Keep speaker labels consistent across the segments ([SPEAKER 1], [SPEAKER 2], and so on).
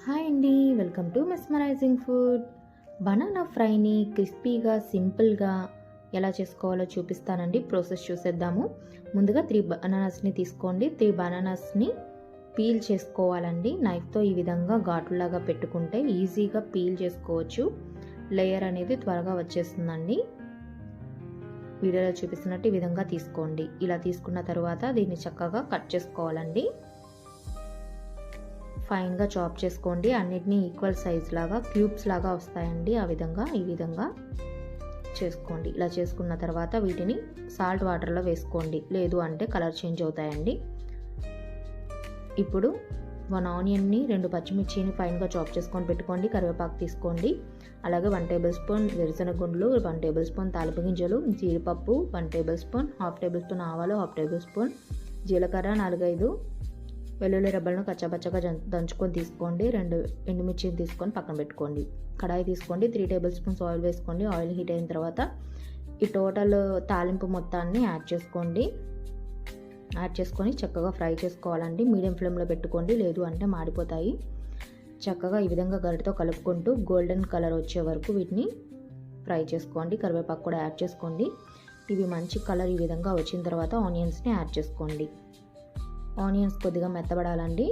[SPEAKER 1] Hi అండి, welcome to mesmerizing food. Banana ఫ్రైని క్రిస్పీగా సింపుల్గా ఎలా చేసుకోవాలో చూపిస్తానండి. ప్రాసెస్ చూసేద్దాము. ముందుగా 3 బనానాస్ని తీసుకోండి. 3 బనానాస్ని పీల్ చేసుకోవాలండి. నైఫ్తో ఈ విధంగా ఘాటులాగా పెట్టుకుంటే ఈజీగా పీల్ చేసుకోవచ్చు. లేయర్ అనేది త్వరగా వచ్చేస్తుందండి. వీడియోలో చూపిస్తున్నట్టు ఈ విధంగా తీసుకోండి. ఇలా తీసుకున్న తర్వాత దీన్ని చక్కగా కట్ చేసుకోవాలండి. ఫైన్గా చాప్ చేసుకోండి. అన్నిటినీ ఈక్వల్ సైజ్ లాగా క్యూబ్స్ లాగా వస్తాయండి. ఈ విధంగా చేసుకోండి. ఇలా చేసుకున్న తర్వాత వీటిని సాల్ట్ వాటర్లో వేసుకోండి, లేదు అంటే కలర్ చేంజ్ అవుతాయండి. ఇప్పుడు 1 ఆనియన్ని, 2 పచ్చిమిర్చిని ఫైన్గా చాప్ చేసుకొని పెట్టుకోండి. కరివేపాకు తీసుకోండి. అలాగే 1 టేబుల్ స్పూన్ వేరుశనగ గుండ్లు, 1 టేబుల్ స్పూన్ తాలింపు గింజలు, జీడిపప్పు 1 టేబుల్ స్పూన్, 1/2 టేబుల్ స్పూన్ ఆవాలు, 1/2 టేబుల్ స్పూన్ జీలకర్ర, 4-5 వెల్లుల్లి రెబ్బలను కచ్చాపచ్చగా దంచుకొని తీసుకోండి. 2 ఎండుమిర్చిని తీసుకొని పక్కన పెట్టుకోండి. కడాయి తీసుకోండి. 3 టేబుల్ స్పూన్స్ ఆయిల్ వేసుకోండి. ఆయిల్ హీట్ అయిన తర్వాత ఈ టోటల్ తాలింపు మొత్తాన్ని యాడ్ చేసుకొని చక్కగా ఫ్రై చేసుకోవాలండి. మీడియం ఫ్లేమ్లో పెట్టుకోండి, లేదు అంటే మాడిపోతాయి. చక్కగా ఈ విధంగా గరిటతో కలుపుకుంటూ గోల్డెన్ కలర్ వచ్చే వరకు వీటిని ఫ్రై చేసుకోండి. కరివేపాకు కూడా యాడ్ చేసుకోండి. ఇవి మంచి కలర్ ఈ విధంగా వచ్చిన తర్వాత ఆనియన్స్ని యాడ్ చేసుకోండి. ఆనియన్స్ కొద్దిగా మెత్తబడాలండి.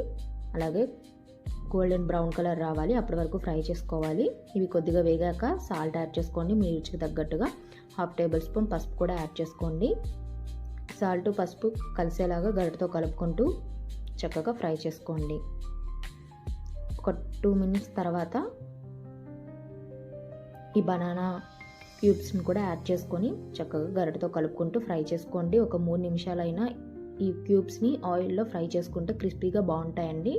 [SPEAKER 1] అలాగే గోల్డెన్ బ్రౌన్ కలర్ రావాలి, అప్పటి వరకు ఫ్రై చేసుకోవాలి. ఇవి కొద్దిగా వేగాక సాల్ట్ యాడ్ చేసుకోండి. మీ రుచికి తగ్గట్టుగా 1/2 టేబుల్ స్పూన్ పసుపు కూడా యాడ్ చేసుకోండి. సాల్ట్ పసుపు కలిసేలాగా గరిటతో కలుపుకుంటూ చక్కగా ఫ్రై చేసుకోండి. ఒక 2 మినిట్స్ తర్వాత ఈ బనానా క్యూబ్స్ని కూడా యాడ్ చేసుకొని చక్కగా గరిటతో కలుపుకుంటూ ఫ్రై చేసుకోండి. ఒక 3 నిమిషాలైనా ఈ క్యూబ్స్ని ఆయిల్లో ఫ్రై చేసుకుంటే క్రిస్పీగా బాగుంటాయండి.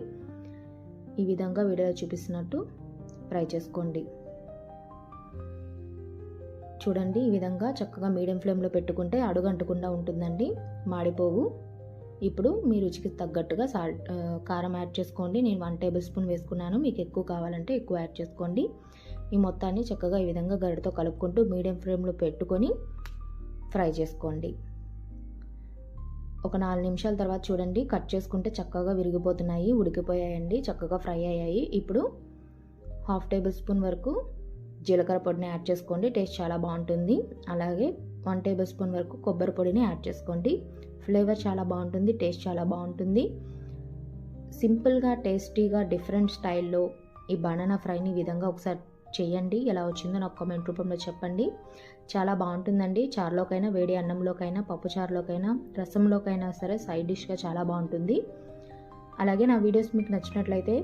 [SPEAKER 1] ఈ విధంగా వీడియోలో చూపిస్తున్నట్టు ఫ్రై చేసుకోండి. చూడండి, ఈ విధంగా చక్కగా మీడియం ఫ్లేమ్లో పెట్టుకుంటే అడుగంటకుండా ఉంటుందండి, మాడిపోవు. ఇప్పుడు మీ రుచికి తగ్గట్టుగా కారం యాడ్ చేసుకోండి. నేను 1 టేబుల్ స్పూన్ వేసుకున్నాను. మీకు ఎక్కువ కావాలంటే ఎక్కువ యాడ్ చేసుకోండి. ఈ మొత్తాన్ని చక్కగా ఈ విధంగా గరిటతో కలుపుకుంటూ మీడియం ఫ్లేమ్లో పెట్టుకొని ఫ్రై చేసుకోండి. ఒక 4 నిమిషాల తర్వాత చూడండి, కట్ చేసుకుంటే చక్కగా విరిగిపోతున్నాయి, ఉడికిపోయాయండి, చక్కగా ఫ్రై అయ్యాయి. ఇప్పుడు 1/2 టేబుల్ స్పూన్ వరకు జీలకర్ర పొడిని యాడ్ చేసుకోండి. టేస్ట్ చాలా బాగుంటుంది. అలాగే 1 టేబుల్ స్పూన్ వరకు కొబ్బరి పొడిని యాడ్ చేసుకోండి. ఫ్లేవర్ చాలా బాగుంటుంది, టేస్ట్ చాలా బాగుంటుంది. సింపుల్గా, టేస్టీగా, డిఫరెంట్ స్టైల్లో ఈ బనానా ఫ్రైని ఈ విధంగా ఒకసారి చేయండి. ఎలా వచ్చిందో నాకు కామెంట్ రూపంలో చెప్పండి. చాలా బాగుంటుందండి. చారులోకైనా, వేడి అన్నంలోకైనా, పప్పు చారులోకైనా, రసంలోకైనా సరే సైడ్ డిష్గా చాలా బాగుంటుంది. అలాగే నా వీడియోస్ మీకు నచ్చినట్లయితే